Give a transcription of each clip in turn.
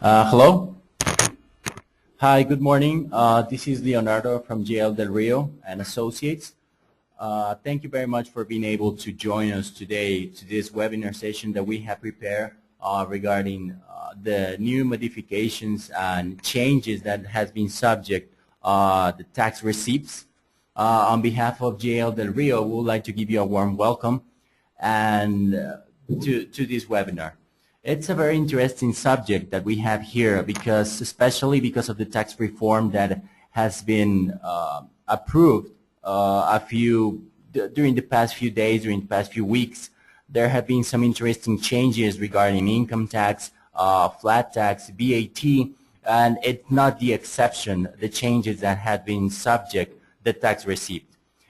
Hello. Hi, good morning. This is Leonardo from GL Del Rio and Associates. Thank you very much for being able to join us today to this webinar session that we have prepared regarding the new modifications and changes that has been subject the tax receipts. On behalf of GL Del Rio, we would like to give you a warm welcome and to this webinar. It's a very interesting subject that we have here because, especially because of the tax reform that has been approved during the past few days, during the past few weeks. There have been some interesting changes regarding income tax, flat tax, VAT, and it's not the exception, the changes that have been subject the tax receipt.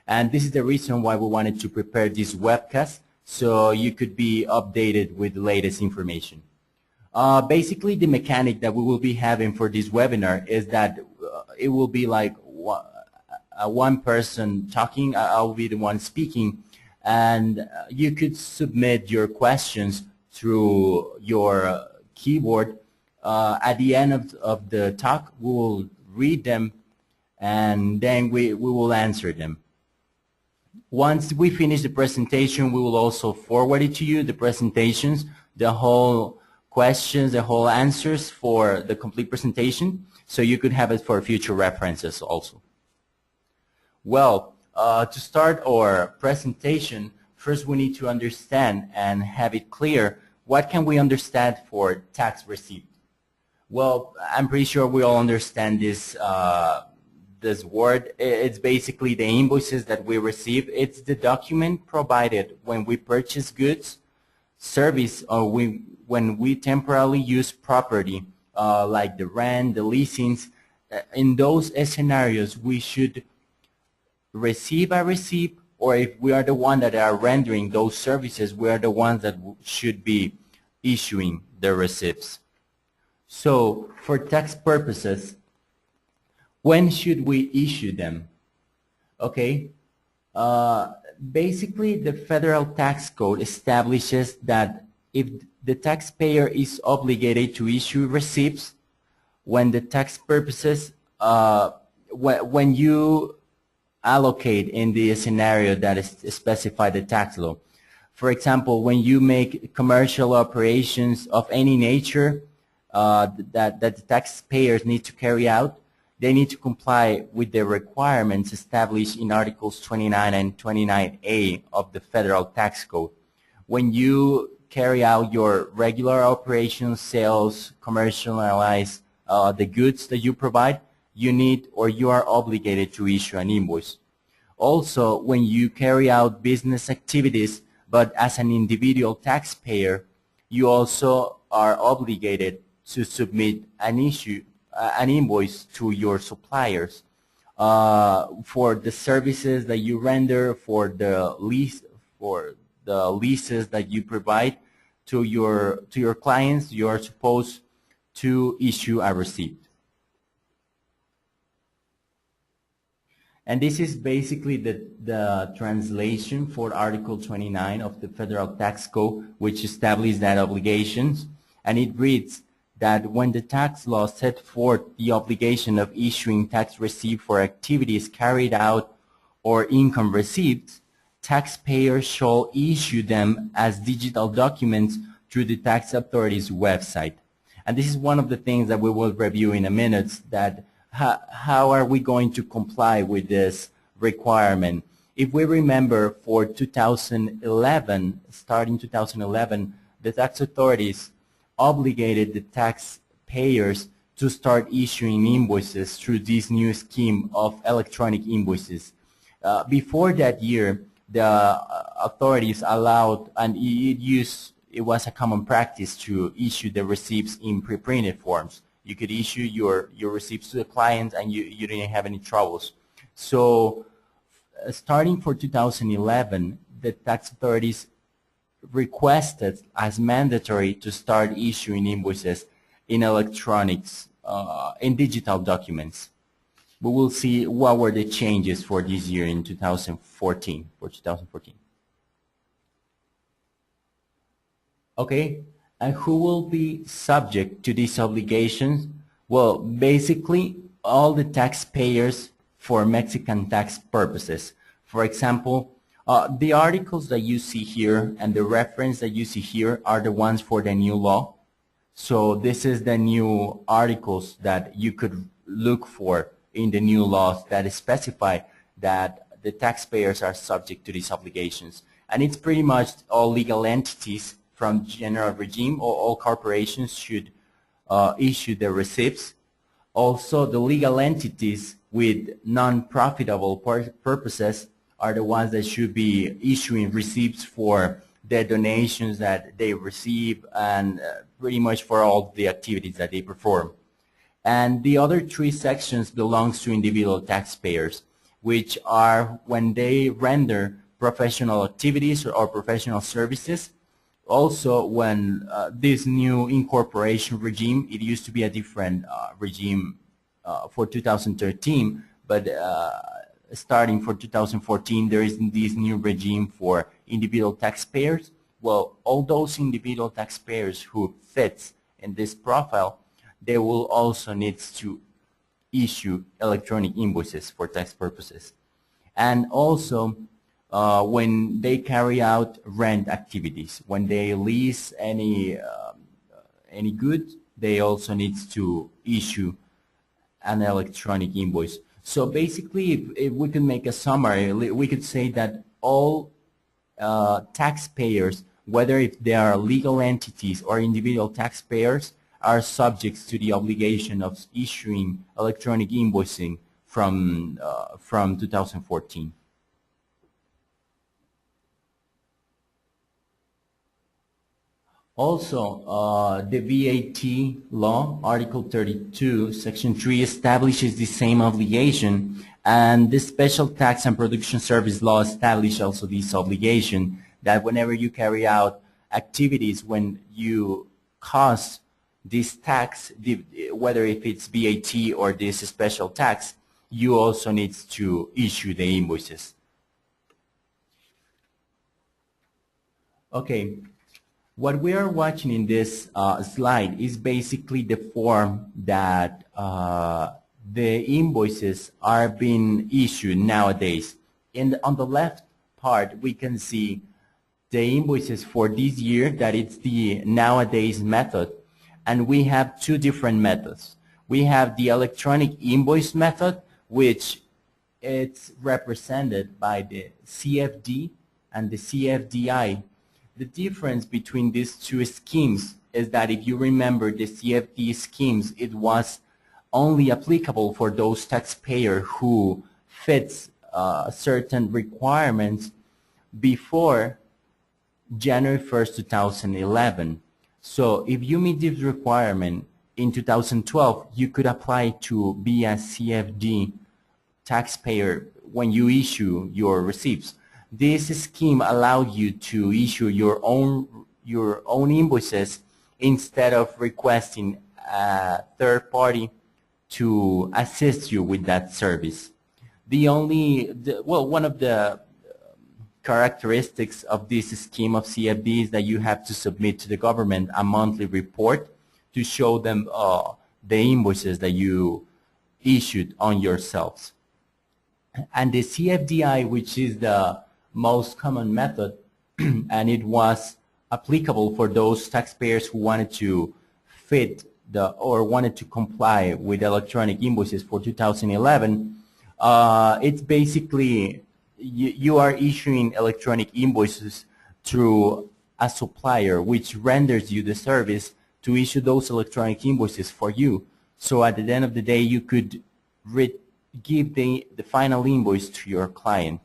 And this is the reason why we wanted to prepare this webcast, so you could be updated with the latest information. Basically, the mechanic that we will be having for this webinar is that it will be like one person talking, I will be the one speaking, and you could submit your questions through your keyboard. At the end of the talk, we will read them, and then we will answer them. Once we finish the presentation, we will also forward it to you, the presentations, the whole questions, the whole answers for the complete presentation, so you could have it for future references also. Well, to start our presentation, first we need to understand and have it clear what can we understand for tax receipt. Well, I'm pretty sure we all understand this this word. It's basically the invoices that we receive. It's the document provided when we purchase goods, service, or when we temporarily use property, like the rent, the leasings. In those scenarios, we should receive a receipt, or if we are the one that are rendering those services, we are the ones that should be issuing the receipts. So for tax purposes, when should we issue them? Okay, basically the federal tax code establishes that if the taxpayer is obligated to issue receipts when the tax purposes, when you allocate in the scenario that is specified the tax law. For example, when you make commercial operations of any nature that the taxpayers need to carry out, they need to comply with the requirements established in Articles 29 and 29A of the Federal Tax Code. When you carry out your regular operations, sales, commercialize the goods that you provide, you need or you are obligated to issue an invoice. Also, when you carry out business activities, but as an individual taxpayer, you also are obligated to submit an invoice to your suppliers for the services that you render, for the leases that you provide to your clients. You are supposed to issue a receipt. And this is basically the translation for Article 29 of the Federal Tax Code, which establishes that obligations, and it reads that when the tax law set forth the obligation of issuing tax receipt for activities carried out or income received, taxpayers shall issue them as digital documents through the tax authority's website. And this is one of the things that we will review in a minute, that how are we going to comply with this requirement. If we remember, for 2011, starting 2011, the tax authorities obligated the taxpayers to start issuing invoices through this new scheme of electronic invoices. Before that year, the authorities allowed, and it was a common practice to issue the receipts in pre-printed forms. You could issue your receipts to the client and you didn't have any troubles. So starting for 2011, the tax authorities requested as mandatory to start issuing invoices in electronics, in digital documents. We will see what were the changes for this year in 2014, for 2014. Okay, And who will be subject to these obligations? Well, basically, all the taxpayers for Mexican tax purposes. For example, the articles that you see here and the reference that you see here are the ones for the new law. So this is the new articles that you could look for in the new laws that specify that the taxpayers are subject to these obligations. And it's pretty much all legal entities from general regime, or all corporations should issue the receipts. Also, the legal entities with non-profitable purposes are the ones that should be issuing receipts for the donations that they receive and pretty much for all the activities that they perform. And the other three sections belongs to individual taxpayers, which are when they render professional activities or professional services. Also, when this new incorporation regime, it used to be a different regime for 2013, but starting for 2014, there is this new regime for individual taxpayers. Well, all those individual taxpayers who fits in this profile, they will also need to issue electronic invoices for tax purposes. And also, when they carry out rent activities, when they lease any good, they also need to issue an electronic invoice. So basically, if we could make a summary, we could say that all taxpayers, whether if they are legal entities or individual taxpayers, are subject to the obligation of issuing electronic invoicing from 2014. Also, the VAT law, Article 32, Section 3, establishes the same obligation, and the Special Tax and Production Service Law establishes also this obligation that whenever you carry out activities, when you cost this tax, whether if it's VAT or this special tax, you also need to issue the invoices. Okay. What we are watching in this slide is basically the form that the invoices are being issued nowadays. On the left part, we can see the invoices for this year, that it's the nowadays method. And we have two different methods. We have the electronic invoice method, which it's represented by the CFD and the CFDI. The difference between these two schemes is that if you remember the CFD schemes, it was only applicable for those taxpayers who fits certain requirements before January 1st, 2011. So if you meet this requirement in 2012, you could apply to be a CFD taxpayer when you issue your receipts. This scheme allowed you to issue your own invoices instead of requesting a third party to assist you with that service. One of the characteristics of this scheme of CFD is that you have to submit to the government a monthly report to show them the invoices that you issued on yourselves. And the CFDI, which is the most common method, and it was applicable for those taxpayers who wanted to fit or wanted to comply with electronic invoices for 2011. It's basically you are issuing electronic invoices through a supplier which renders you the service to issue those electronic invoices for you. So at the end of the day, you could give the final invoice to your client.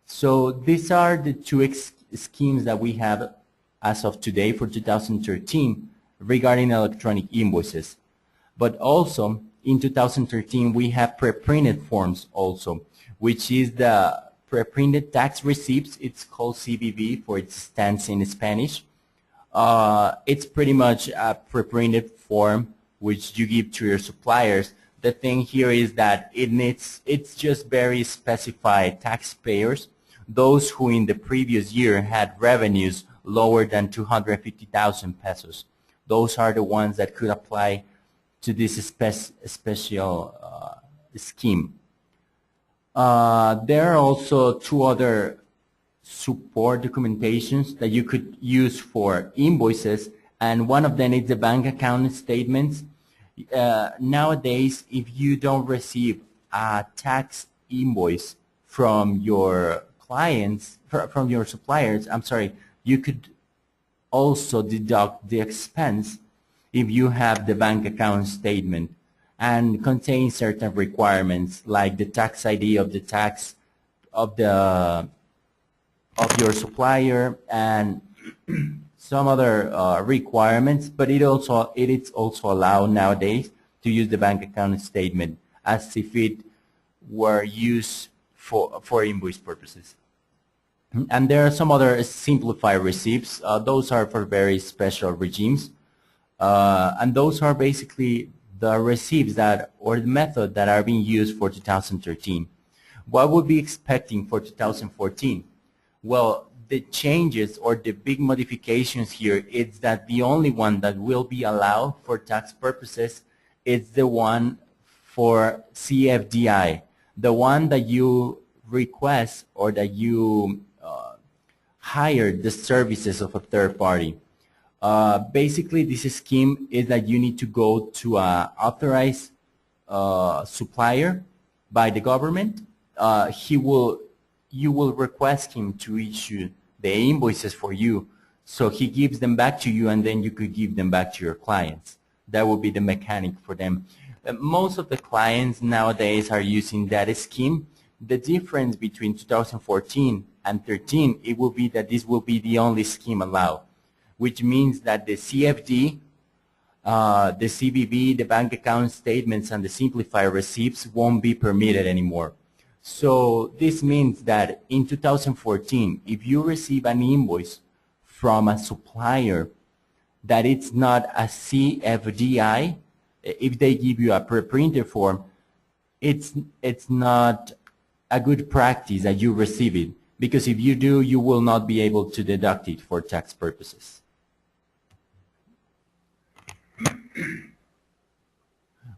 So these are the two schemes that we have as of today for 2013 regarding electronic invoices. But also in 2013 we have pre-printed forms also, which is the pre-printed tax receipts. It's called CBV for its stands in Spanish. It's pretty much a pre-printed form which you give to your suppliers. The thing here is that it's just very specified taxpayers, those who in the previous year had revenues lower than 250,000 pesos. Those are the ones that could apply to this special scheme. There are also two other support documentations that you could use for invoices, and one of them is the bank account statements. Nowadays, if you don't receive a tax invoice from your clients, from your suppliers, I'm sorry, you could also deduct the expense if you have the bank account statement and contains certain requirements like the tax ID of the tax of your supplier and some other requirements, but it is also allowed nowadays to use the bank account statement as if it were used for invoice purposes. And there are some other simplified receipts. Those are for very special regimes. And those are basically the receipts that, or the method that are being used for 2013. What would be expecting for 2014? Well, the changes or the big modifications here is that the only one that will be allowed for tax purposes is the one for CFDI, the one that you request or that you hire the services of a third party. Basically, this scheme is that you need to go to an authorized supplier by the government. You will request him to issue the invoices for you, so he gives them back to you, and then you could give them back to your clients. That will be the mechanic for them. Most of the clients nowadays are using that scheme. The difference between 2014 and 13, it will be that this will be the only scheme allowed, which means that the CFD, the CVV, the bank account statements, and the simplified receipts won't be permitted anymore. So this means that in 2014, if you receive an invoice from a supplier that it's not a CFDI, if they give you a pre-printed form, it's not a good practice that you receive it, because if you do, you will not be able to deduct it for tax purposes.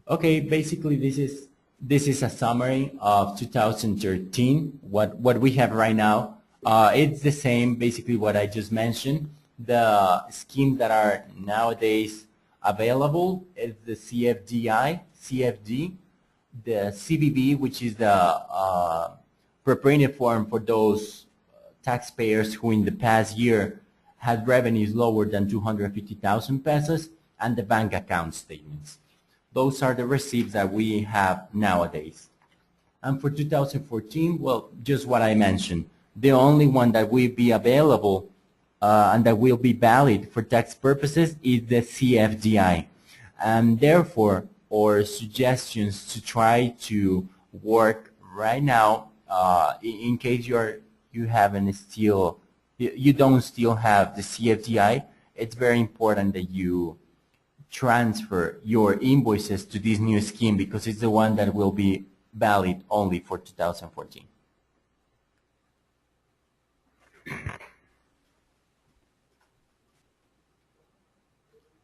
Okay, basically this is a summary of 2013. What we have right now, it's the same, basically what I just mentioned. The schemes that are nowadays available is the CFDI, CFD, the CVV, which is the pre-printed form for those taxpayers who in the past year had revenues lower than 250,000 pesos, and the bank account statements. Those are the receipts that we have nowadays. And for 2014, well, just what I mentioned. The only one that will be available and that will be valid for tax purposes is the CFDI. And therefore, our suggestions to try to work right now, in case you don't still have the CFDI, it's very important that you transfer your invoices to this new scheme, because it's the one that will be valid only for 2014.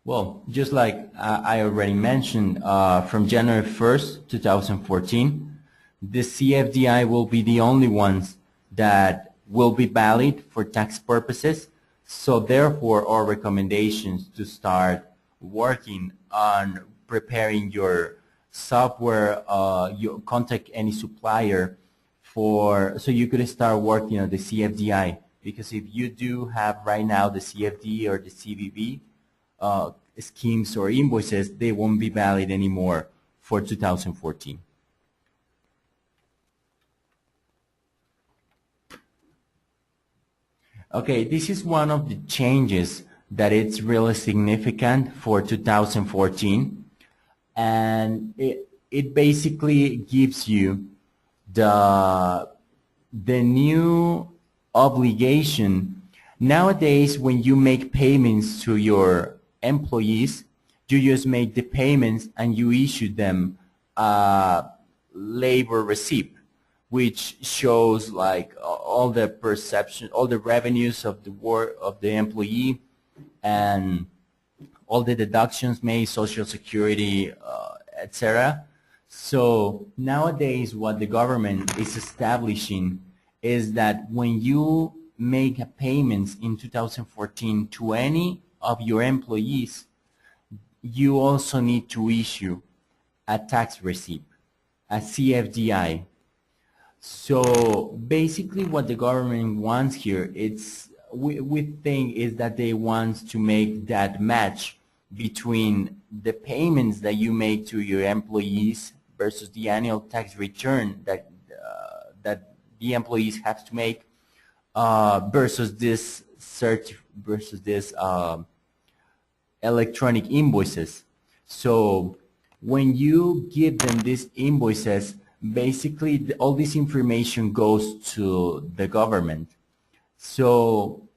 Well, just like I already mentioned, from January 1st, 2014, the CFDI will be the only ones that will be valid for tax purposes. So therefore, our recommendations to start working on preparing your software, you contact any supplier so you could start working on the CFDI, because if you do have right now the CFD or the CVV schemes or invoices, they won't be valid anymore for 2014. Okay, this is one of the changes that it's really significant for 2014, and it basically gives you the new obligation. Nowadays, when you make payments to your employees, you just make the payments and you issue them a labor receipt, which shows like all the perception, all the revenues of the work of the employee, and all the deductions made, Social Security, etc. So nowadays, what the government is establishing is that when you make a payments in 2014 to any of your employees, you also need to issue a tax receipt, a CFDI. So basically what the government wants here, we think is that they want to make that match between the payments that you make to your employees versus the annual tax return that the employees have to make versus this electronic invoices. So when you give them these invoices, basically all this information goes to the government. So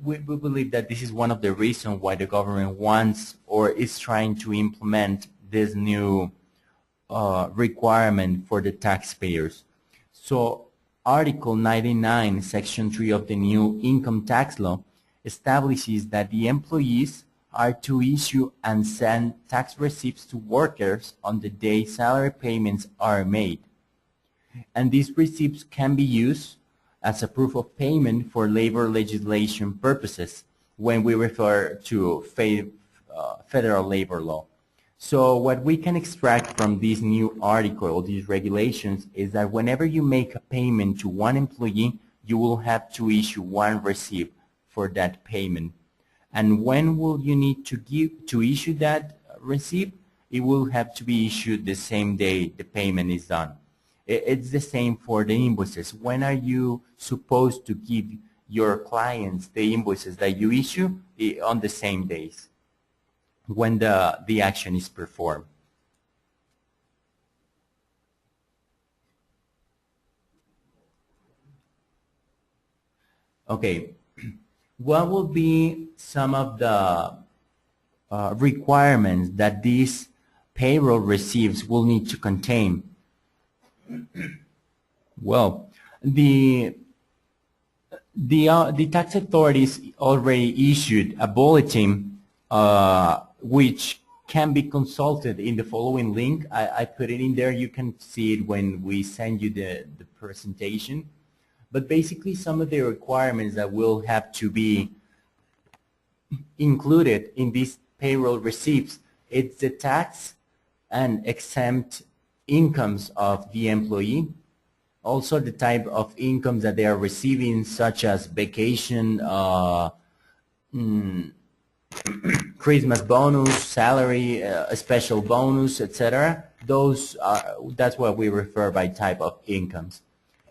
we believe that this is one of the reasons why the government wants or is trying to implement this new requirement for the taxpayers. So Article 99, Section 3 of the new income tax law establishes that the employees are to issue and send tax receipts to workers on the day salary payments are made. And these receipts can be used as a proof of payment for labor legislation purposes when we refer to federal labor law. So what we can extract from this new article, these regulations, is that whenever you make a payment to one employee, you will have to issue one receipt for that payment. And when will you need to issue that receipt? It will have to be issued the same day the payment is done. It's the same for the invoices. When are you supposed to give your clients the invoices that you issue? On the same days when the action is performed. Okay, what will be some of the requirements that these payroll receipts will need to contain? Well, the tax authorities already issued a bulletin which can be consulted in the following link. I put it in there. You can see it when we send you the presentation. But basically some of the requirements that will have to be included in these payroll receipts, it's the tax and exempt incomes of the employee, also the type of incomes that they are receiving, such as vacation, Christmas bonus, salary, a special bonus, etc. That's what we refer by type of incomes.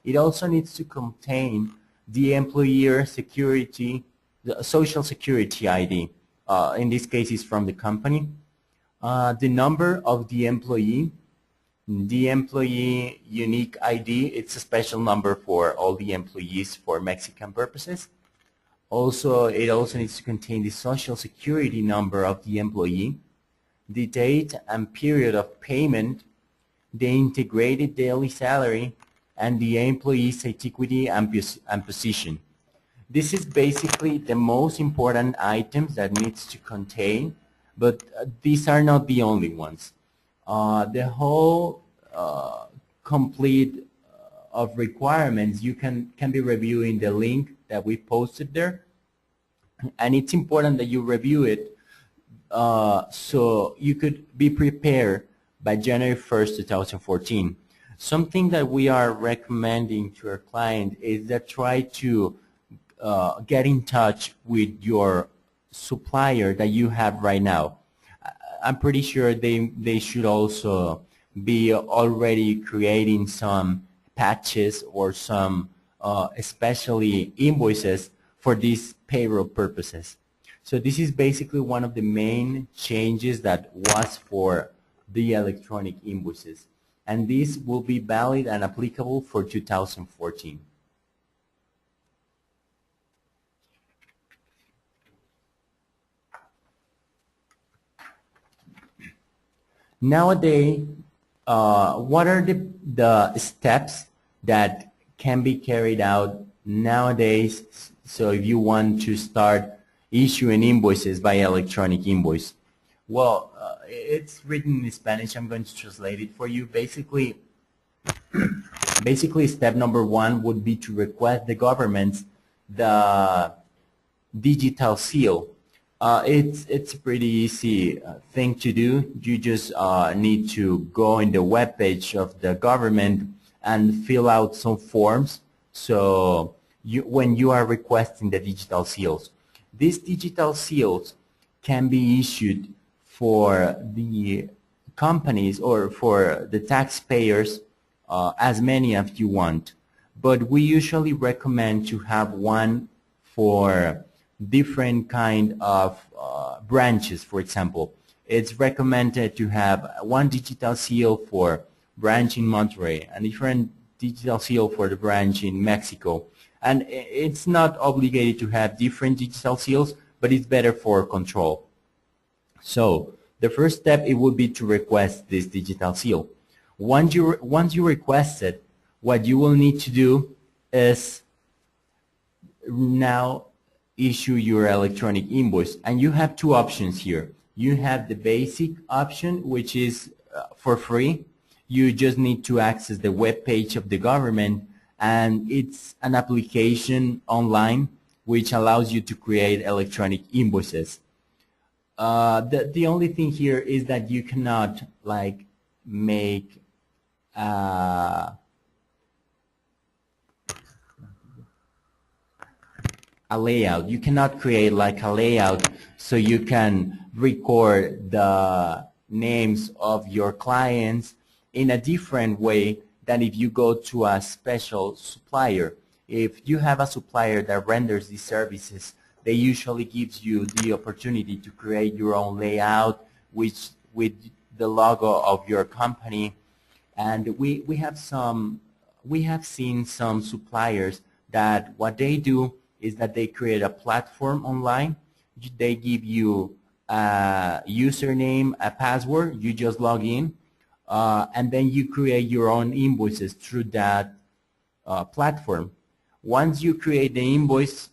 It also needs to contain the employer security, the social security ID. In this case, is from the company. The number of the employee unique ID. It's a special number for all the employees for Mexican purposes. It also needs to contain the social security number of the employee, the date and period of payment, the integrated daily salary, and the employee's antiquity and position. This is basically the most important items that needs to contain, but these are not the only ones. The whole complete of requirements you can be reviewing the link that we posted there, and it's important that you review it so you could be prepared by January 1st, 2014. Something that we are recommending to our client is that try to get in touch with your supplier that you have right now. I'm pretty sure they should also be already creating some patches or some especially invoices for these payroll purposes. So this is basically one of the main changes that was for the electronic invoices. And this will be valid and applicable for 2014. Nowadays, what are the steps that can be carried out nowadays. So if you want to start issuing invoices by electronic invoice, well, it's written in Spanish. I'm going to translate it for you. Basically, step number one would be to request the government the digital seal. It's a pretty easy thing to do. You just need to go in the web page of the government and fill out some forms. So when you are requesting the digital seals, these digital seals can be issued for the companies or for the taxpayers, as many as you want. But we usually recommend to have one for different kind of branches. For example, it's recommended to have one digital seal for branch in Monterrey, a different digital seal for the branch in Mexico. And it's not obligated to have different digital seals, but it's better for control. So the first step, it would be to request this digital seal. Once you request it, what you will need to do is now issue your electronic invoice. And you have two options here. You have the basic option, which is for free. You just need to access the web page of the government, and it's an application online which allows you to create electronic invoices. The only thing here is that you cannot like make a layout. You cannot create like a layout so you can record the names of your clients in a different way than if you go to a special supplier. If you have a supplier that renders these services, they usually gives you the opportunity to create your own layout which with the logo of your company. And we have seen some suppliers that what they do is that they create a platform online. They give you a username, a password, you just log in, and then you create your own invoices through that platform. Once you create the invoice,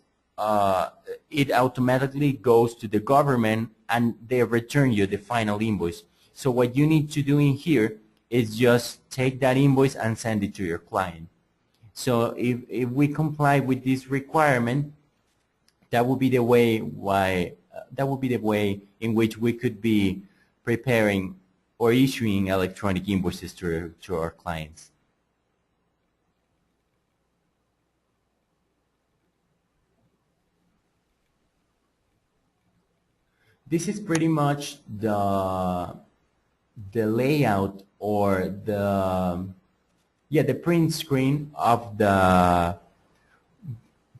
it automatically goes to the government and they return you the final invoice. So what you need to do in here is just take that invoice and send it to your client. So if we comply with this requirement, that would be the way in which we could be preparing or issuing electronic invoices to our clients. This is pretty much the layout or the print screen of the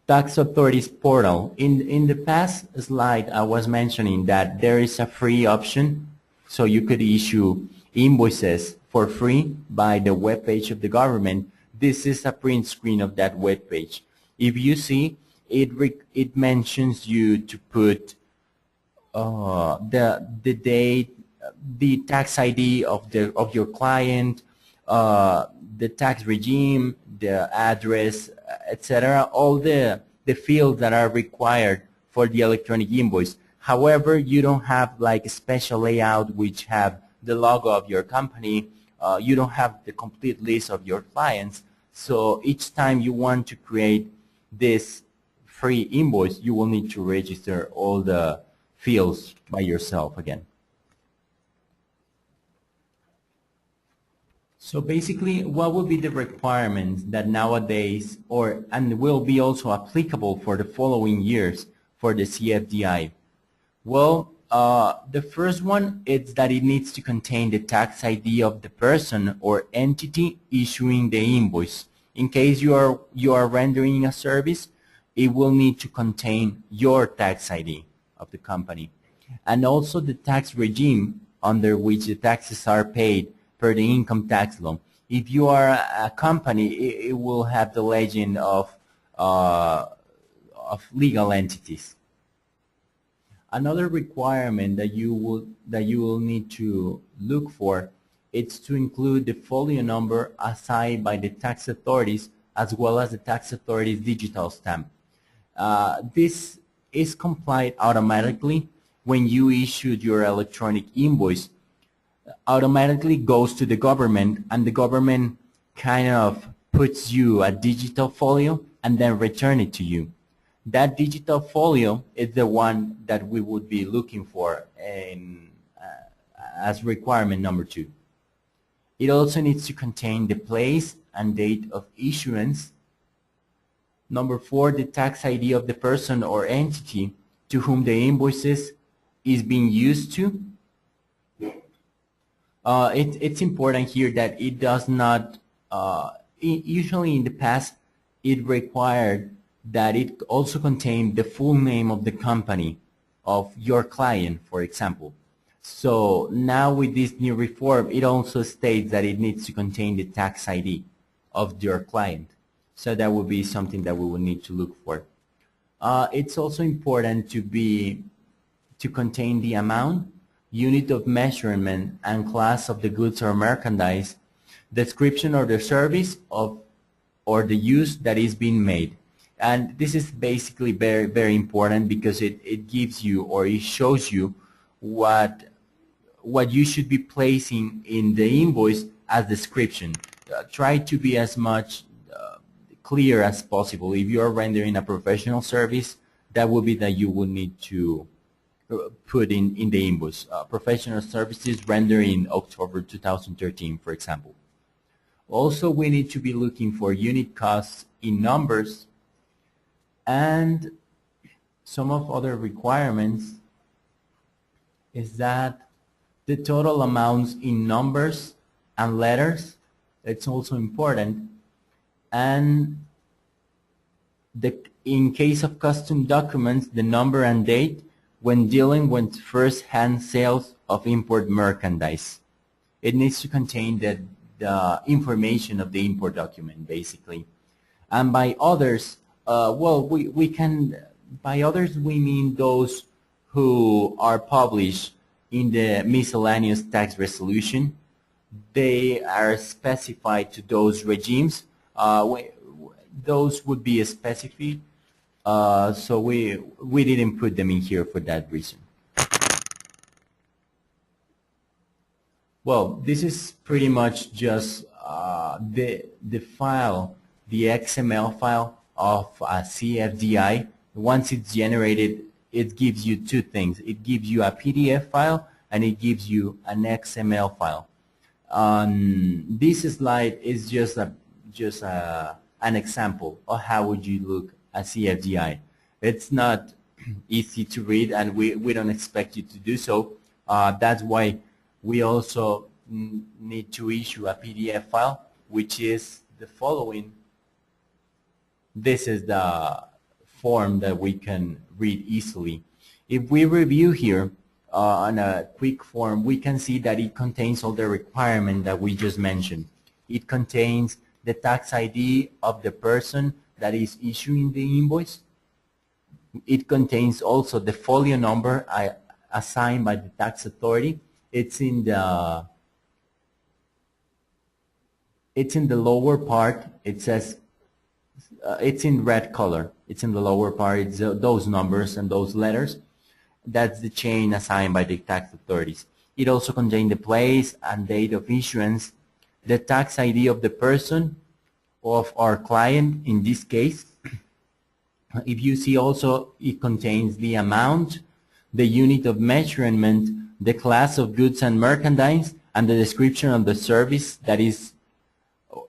tax authorities portal. In the past slide, I was mentioning that there is a free option, so you could issue invoices for free by the web page of the government. This is a print screen of that web page. If you see, it mentions you to put the date, the tax ID of your client, the tax regime, the address, etc. All the fields that are required for the electronic invoice. However, you don't have like a special layout which have the logo of your company. You don't have the complete list of your clients. So each time you want to create this free invoice, you will need to register all the fields by yourself again. So basically, what will be the requirements that nowadays and will be also applicable for the following years for the CFDI? Well, the first one is that it needs to contain the tax ID of the person or entity issuing the invoice. In case you are rendering a service, it will need to contain your tax ID of the company, and also the tax regime under which the taxes are paid per the income tax law. If you are a company, it will have the legend of legal entities. Another requirement that you will need to look for is to include the folio number assigned by the tax authorities as well as the tax authority's digital stamp. This is complied automatically when you issued your electronic invoice. Automatically goes to the government, and the government kind of puts you a digital folio and then return it to you. That digital folio is the one that we would be looking for as requirement number 2. It also needs to contain the place and date of issuance. Number 4, the tax ID of the person or entity to whom the invoices is being used to. It's important here that it does not, usually in the past, it required that it also contained the full name of the company of your client, for example. So now with this new reform, it also states that it needs to contain the tax ID of your client. So that would be something that we will need to look for. It's also important to contain the amount, unit of measurement, and class of the goods or merchandise, description of the service or the use that is being made. And this is basically very, very important because it gives you, or it shows you what you should be placing in the invoice as description. Try to be as much clear as possible. If you are rendering a professional service, that would be that you will need to put in the invoice. Professional services rendered in October 2013, for example. Also, we need to be looking for unit costs in numbers, and some of other requirements is that the total amounts in numbers and letters, it's also important. And in case of custom documents, the number and date when dealing with first-hand sales of import merchandise. It needs to contain the information of the import document, basically. And by others, well, we can, by others we mean those who are published in the miscellaneous tax resolution. They are specified to those regimes. Those would be specific, so we didn't put them in here for that reason. Well, this is pretty much just the file, the XML file of a CFDI. Once it's generated, it gives you two things. It gives you a PDF file and it gives you an XML file. This slide is just an example of how would you look at CFDI. It's not easy to read, and we don't expect you to do so. That's why we also need to issue a PDF file, which is the following. This is the form that we can read easily. If we review here on a quick form, we can see that it contains all the requirements that we just mentioned. It contains the tax ID of the person that is issuing the invoice. It contains also the folio number assigned by the tax authority. It's in the lower part. It says it's in red color. It's in the lower part. It's those numbers and those letters. That's the chain assigned by the tax authorities. It also contains the place and date of issuance, the tax ID of the person, of our client in this case. If you see also, it contains the amount, the unit of measurement, the class of goods and merchandise, and the description of the service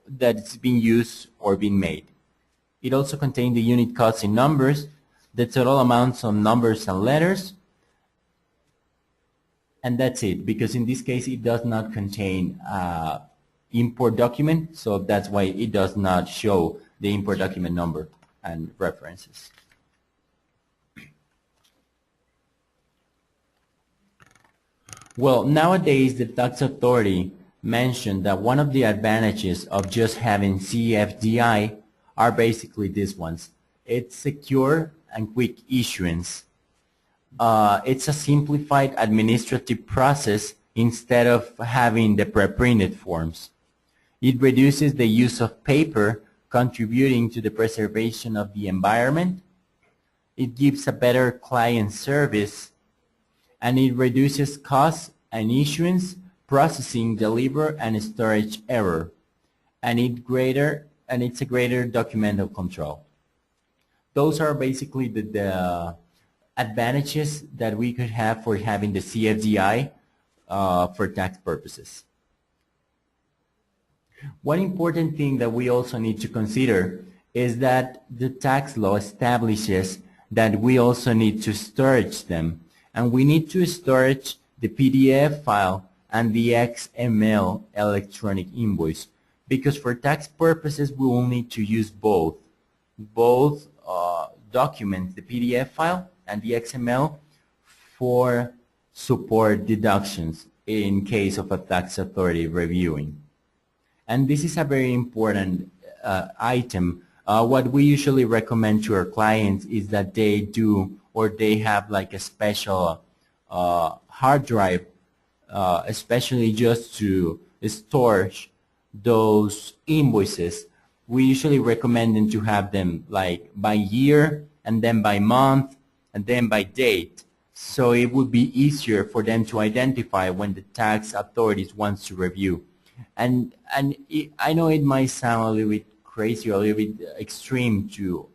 that's being used or being made. It also contains the unit costs in numbers, the total amounts of numbers and letters, and that's it, because in this case it does not contain import document, so that's why it does not show the import document number and references. Well, nowadays the tax authority mentioned that one of the advantages of just having CFDI are basically these ones. It's secure and quick issuance. It's a simplified administrative process instead of having the pre-printed forms. It reduces the use of paper, contributing to the preservation of the environment. It gives a better client service, and it reduces costs and issuance, processing, deliver, and storage error, and it's a greater documental control. Those are basically the advantages that we could have for having the CFDI for tax purposes. One important thing that we also need to consider is that the tax law establishes that we also need to storage them, and we need to storage the PDF file and the XML electronic invoice, because for tax purposes we will need to use both documents, the PDF file and the XML, for support deductions in case of a tax authority reviewing. And this is a very important item. What we usually recommend to our clients is that they do, or they have like a special hard drive, especially just to store those invoices. We usually recommend them to have them like by year, and then by month, and then by date. So it would be easier for them to identify when the tax authorities want to review. And I know it might sound a little bit crazy or a little bit extreme to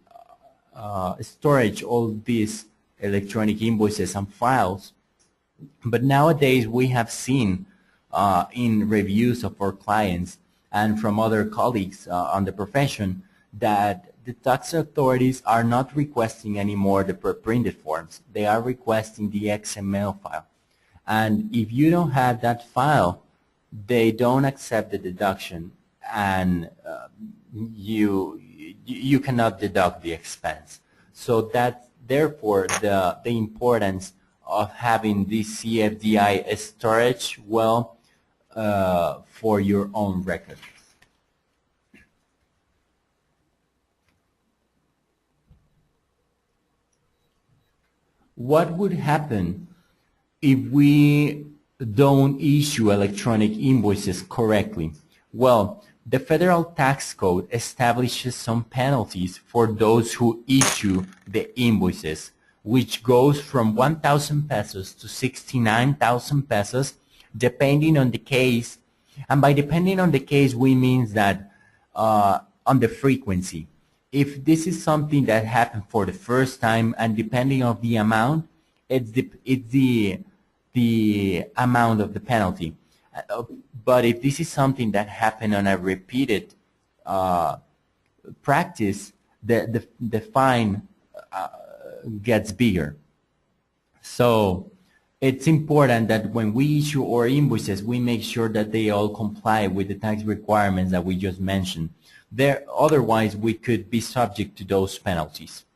storage all these electronic invoices and files, but nowadays we have seen in reviews of our clients and from other colleagues on the profession that the tax authorities are not requesting anymore the pre-printed forms. They are requesting the XML file. And if you don't have that file, they don't accept the deduction, and you cannot deduct the expense. So that therefore the importance of having this CFDI storage well for your own record. What would happen if we don't issue electronic invoices correctly? Well, the Federal Tax Code establishes some penalties for those who issue the invoices, which goes from 1,000 pesos to 69,000 pesos, depending on the case. And by depending on the case, we mean that on the frequency. If this is something that happened for the first time, and depending on the amount, it's the amount of the penalty. But if this is something that happened on a repeated practice, the fine gets bigger. So it's important that when we issue our invoices, we make sure that they all comply with the tax requirements that we just mentioned. Otherwise, we could be subject to those penalties.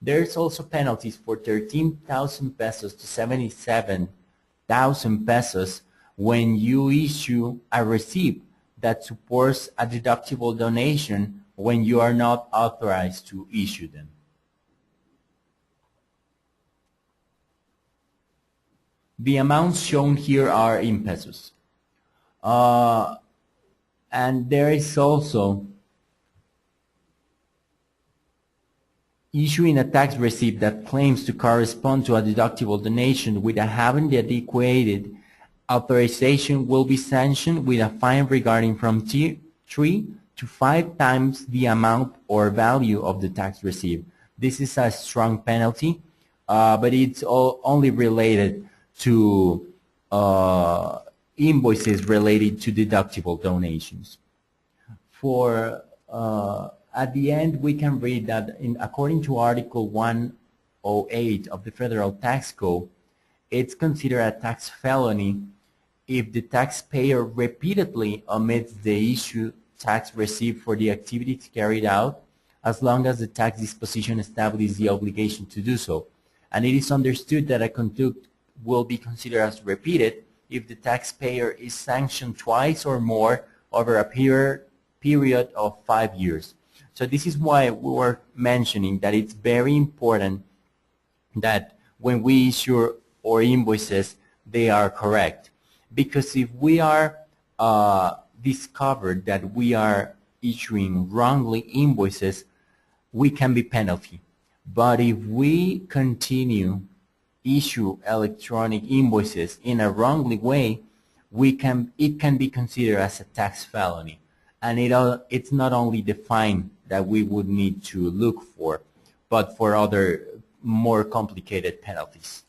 There's also penalties for 13,000 pesos to 77,000 pesos when you issue a receipt that supports a deductible donation when you are not authorized to issue them. The amounts shown here are in pesos. And there is also issuing a tax receipt that claims to correspond to a deductible donation without having the adequate authorization will be sanctioned with a fine regarding from 3 to 5 times the amount or value of the tax receipt. This is a strong penalty, but it's only related to invoices related to deductible donations. At the end, we can read that according to Article 108 of the Federal Tax Code, it's considered a tax felony if the taxpayer repeatedly omits the issue tax receipt for the activities carried out, as long as the tax disposition establishes the obligation to do so. And it is understood that a conduct will be considered as repeated if the taxpayer is sanctioned twice or more over a period of 5 years. So this is why we were mentioning that it's very important that when we issue our invoices, they are correct. Because if we are discovered that we are issuing wrongly invoices, we can be penalty. But if we continue issue electronic invoices in a wrongly way, it can be considered as a tax felony. And it's not only the fine that we would need to look for, but for other more complicated penalties.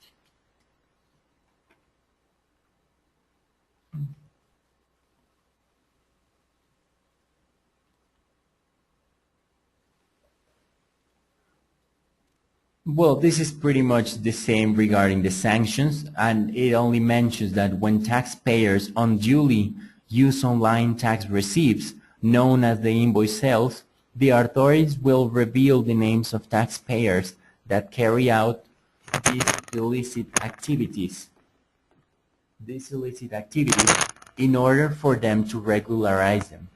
Well, this is pretty much the same regarding the sanctions, and it only mentions that when taxpayers unduly use online tax receipts, known as the invoice sales, the authorities will reveal the names of taxpayers that carry out these illicit activities. In order for them to regularize them.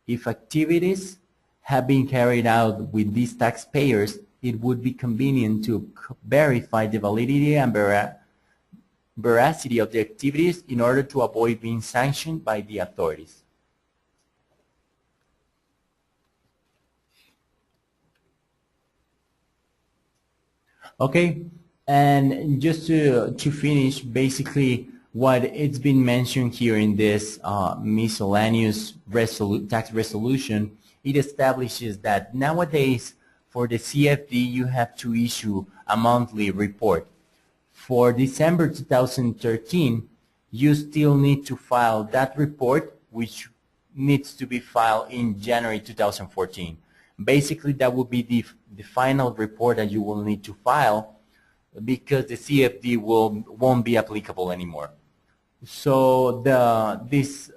If activities have been carried out with these taxpayers, it would be convenient to verify the validity and veracity of the activities in order to avoid being sanctioned by the authorities. Okay, and just to finish, basically what it's been mentioned here in this miscellaneous tax resolution, it establishes that nowadays for the CFD you have to issue a monthly report. For December 2013, you still need to file that report, which needs to be filed in January 2014. Basically, that will be the final report that you will need to file because the CFD won't be applicable anymore. So this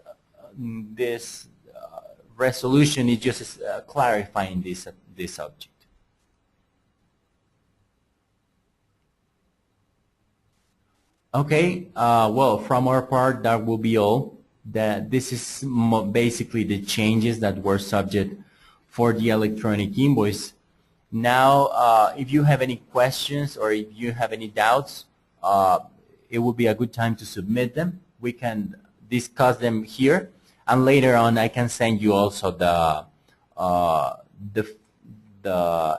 resolution is just clarifying this subject. Okay, well, from our part, that will be all. This is basically the changes that were subject for the electronic invoice. Now, if you have any questions or if you have any doubts, it will be a good time to submit them. We can discuss them here, and later on I can send you also the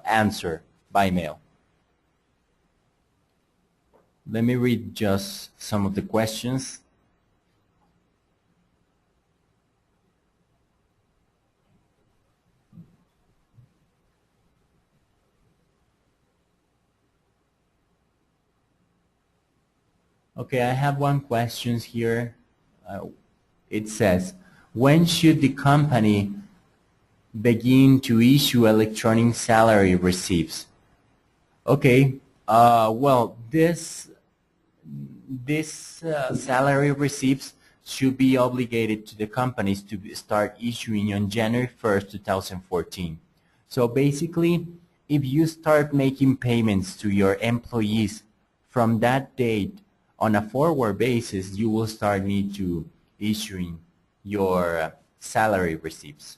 answer by mail. Let me read just some of the questions. Okay, I have one question here. It says, when should the company begin to issue electronic salary receipts? Okay, well, this salary receipts should be obligated to the companies to start issuing on January 1st, 2014. So basically, if you start making payments to your employees from that date on a forward basis, you will start need to issuing your salary receipts.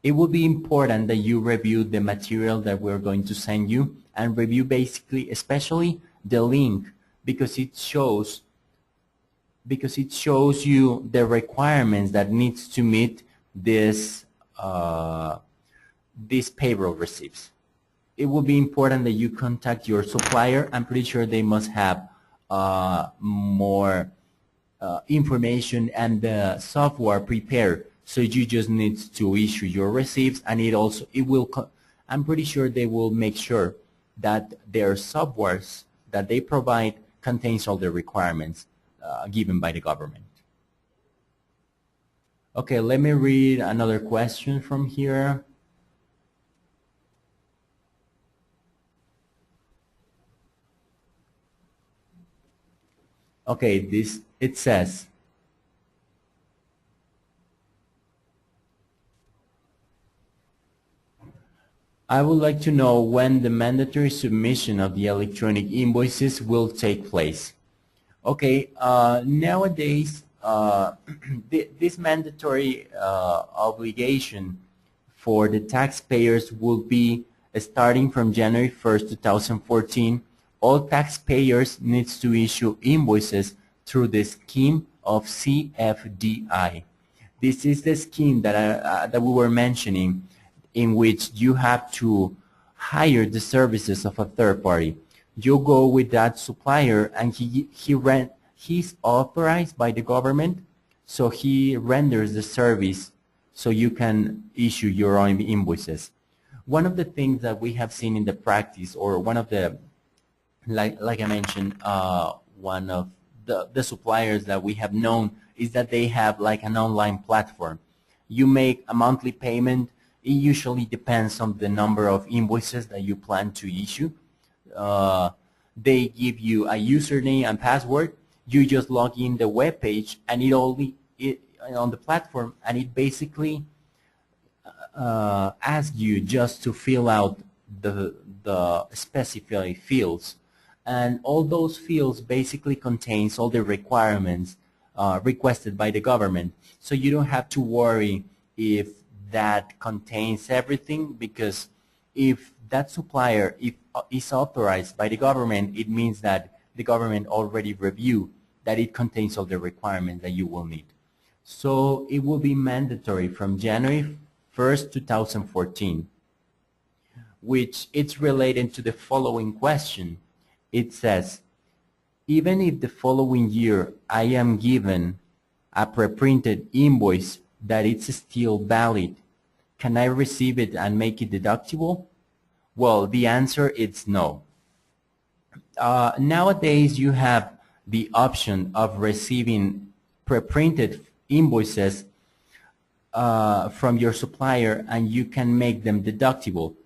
It will be important that you review the material that we're going to send you and review basically, especially the link, because it shows you the requirements that needs to meet this these payroll receipts. It will be important that you contact your supplier. I'm pretty sure they must have more information and the software prepared. So you just need to issue your receipts, and I'm pretty sure they will make sure that their softwares that they provide contains all the requirements given by the government. Okay, let me read another question from here. Okay, it says, I would like to know when the mandatory submission of the electronic invoices will take place. Okay, nowadays, this mandatory obligation for the taxpayers will be starting from January 1st, 2014. All taxpayers needs to issue invoices through the scheme of CFDI. This is the scheme that we were mentioning, in which you have to hire the services of a third party. You go with that supplier, and he's authorized by the government, so he renders the service so you can issue your own invoices. One of the things that we have seen in the practice, or one of the, like I mentioned, one of the suppliers that we have known is that they have like an online platform. You make a monthly payment. It usually depends on the number of invoices that you plan to issue. They give you a username and password. You just log in the web page, and on the platform, and it basically asks you just to fill out the specified fields, and all those fields basically contains all the requirements requested by the government. So you don't have to worry if that contains everything, because if that supplier is authorized by the government, it means that the government already reviewed that it contains all the requirements that you will need. So it will be mandatory from January 1st, 2014, which it's related to the following question. It says, even if the following year I am given a pre-printed invoice that it's still valid, can I receive it and make it deductible? Well, the answer is no. Nowadays, you have the option of receiving pre-printed invoices from your supplier, and you can make them deductible.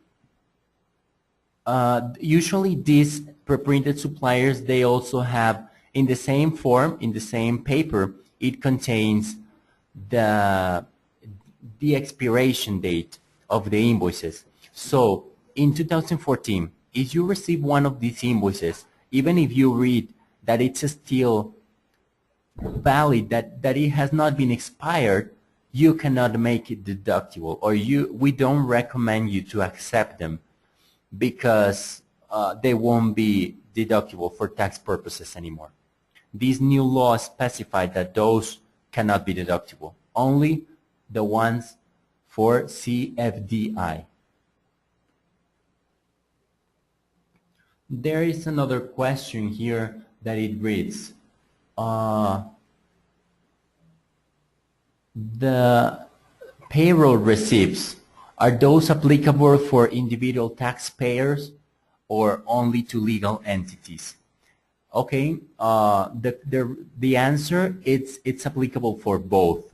Usually these pre-printed suppliers, they also have in the same form, in the same paper, it contains the expiration date of the invoices. So in 2014, if you receive one of these invoices, even if you read that it's still valid, that it has not been expired, you cannot make it deductible, or we don't recommend you to accept them, because they won't be deductible for tax purposes anymore. These new laws specify that those cannot be deductible, only the ones for CFDI. There is another question here that it reads, the payroll receipts, are those applicable for individual taxpayers or only to legal entities? Okay, the answer, it's applicable for both.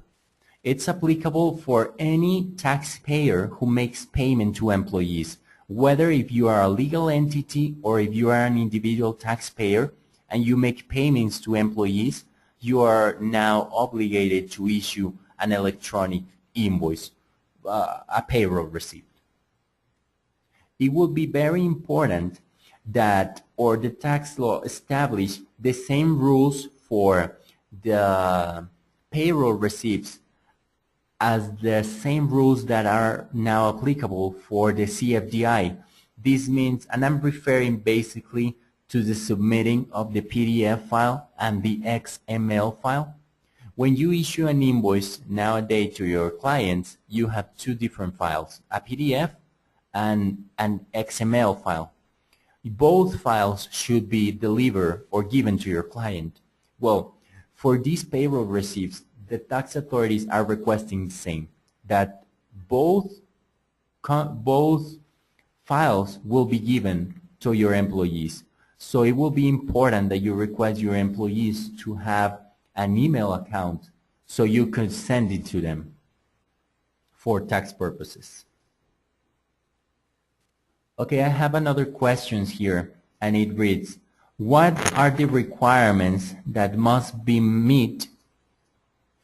It's applicable for any taxpayer who makes payment to employees, whether if you are a legal entity or if you are an individual taxpayer and you make payments to employees, you are now obligated to issue an electronic invoice, a payroll receipt. It would be very important that, or the tax law establish the same rules for the payroll receipts as the same rules that are now applicable for the CFDI. This means, and I'm referring basically to the submitting of the PDF file and the XML file. When you issue an invoice nowadays to your clients, you have two different files, a PDF and an XML file. Both files should be delivered or given to your client. Well, for these payroll receipts, the tax authorities are requesting the same, that both files will be given to your employees. So it will be important that you request your employees to have an email account so you can send it to them for tax purposes. Okay, I have another question here, and it reads, what are the requirements that must be met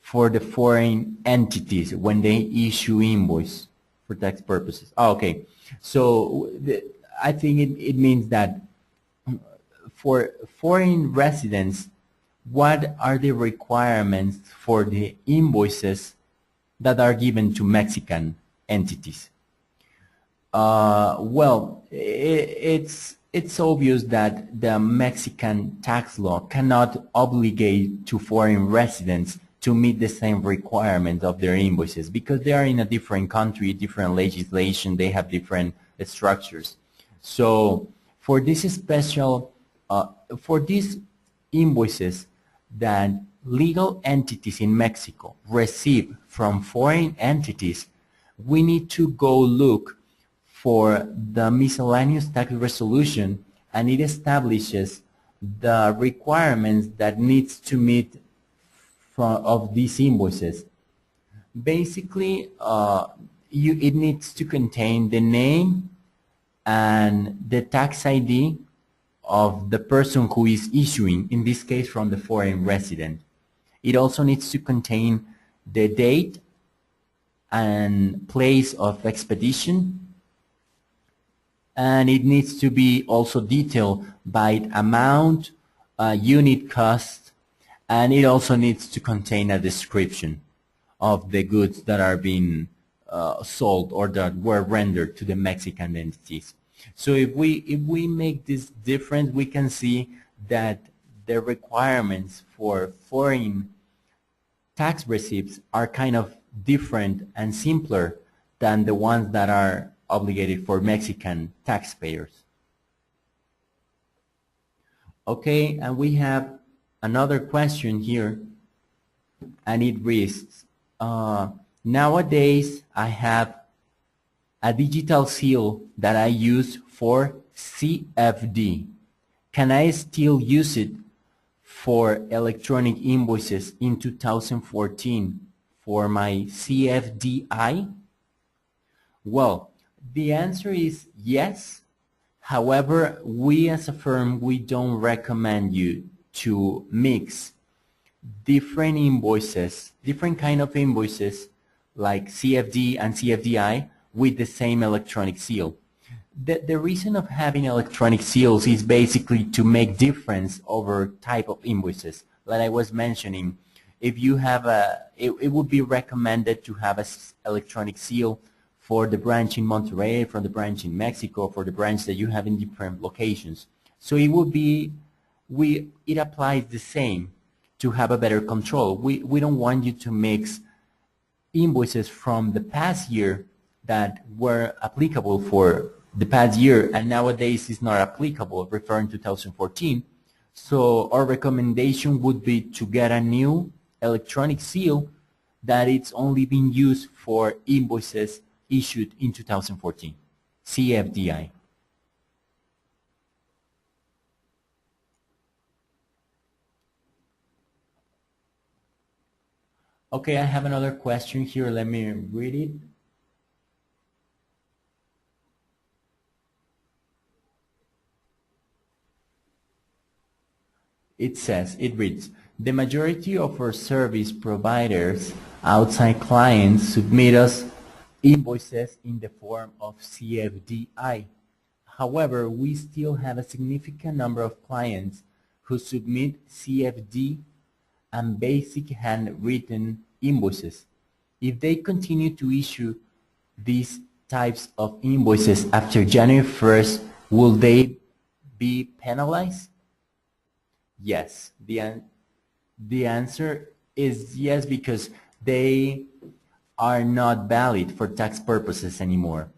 for the foreign entities when they issue invoice for tax purposes? Oh, okay, so I think it means that for foreign residents, what are the requirements for the invoices that are given to Mexican entities? Well, it's obvious that the Mexican tax law cannot obligate to foreign residents to meet the same requirement of their invoices because they are in a different country, different legislation, they have different structures. So for this special, for these invoices that legal entities in Mexico receive from foreign entities, we need to go look for the miscellaneous tax resolution, and it establishes the requirements that needs to meet of these invoices. Basically, it needs to contain the name and the tax ID of the person who is issuing, in this case from the foreign resident. It also needs to contain the date and place of expedition, and it needs to be also detailed by amount, unit cost, and it also needs to contain a description of the goods that are being sold or that were rendered to the Mexican entities. So if we make this difference, we can see that the requirements for foreign tax receipts are kind of different and simpler than the ones that are obligated for Mexican taxpayers. Okay, and we have another question here, and it reads, nowadays I have a digital seal that I use for CFD. Can I still use it for electronic invoices in 2014 for my CFDI? Well, the answer is yes. However, we as a firm, we don't recommend you to mix different invoices, different kind of invoices like CFD and CFDI with the same electronic seal. The reason of having electronic seals is basically to make difference over type of invoices. Like I was mentioning, if you have it would be recommended to have an electronic seal for the branch in Monterrey, for the branch in Mexico, for the branch that you have in different locations. So it would be, it applies the same to have a better control. We don't want you to mix invoices from the past year that were applicable for the past year and nowadays is not applicable, referring to 2014. So our recommendation would be to get a new electronic seal that it's only being used for invoices issued in 2014, CFDI. Okay, I have another question here. Let me read it. It reads, the majority of our service providers outside clients submit us invoices in the form of CFDI. However, we still have a significant number of clients who submit CFD and basic handwritten invoices. If they continue to issue these types of invoices after January 1st, will they be penalized? Yes. The answer is yes, because they are not valid for tax purposes anymore.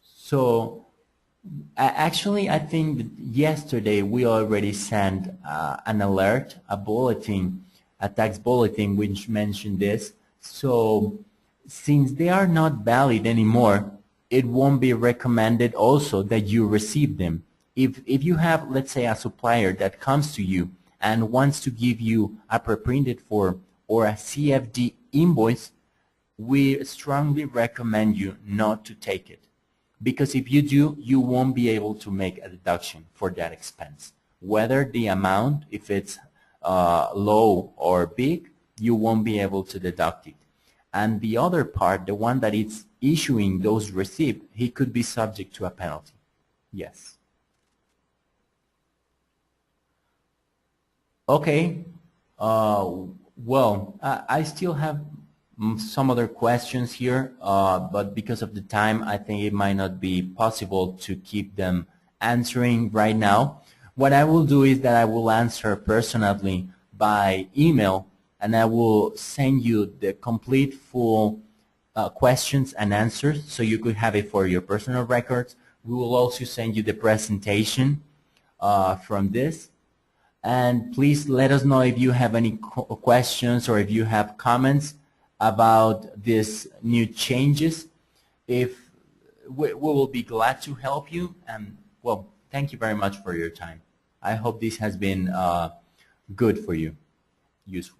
So actually, I think that yesterday we already sent an alert, a bulletin, a tax bulletin which mentioned this. So since they are not valid anymore, it won't be recommended also that you receive them. If you have, let's say, a supplier that comes to you and wants to give you a pre-printed form or a CFD invoice, we strongly recommend you not to take it. Because if you do, you won't be able to make a deduction for that expense. Whether the amount, if it's low or big, you won't be able to deduct it. And the other part, the one that is issuing those receipts, he could be subject to a penalty. Yes. Okay. Well, I still have some other questions here, but because of the time, I think it might not be possible to keep them answering right now. What I will do is that I will answer personally by email and I will send you the complete full questions and answers so you could have it for your personal records. We will also send you the presentation from this. And please let us know if you have any questions or if you have comments about these new changes. If we will be glad to help you. And well, thank you very much for your time. I hope this has been good for you, useful.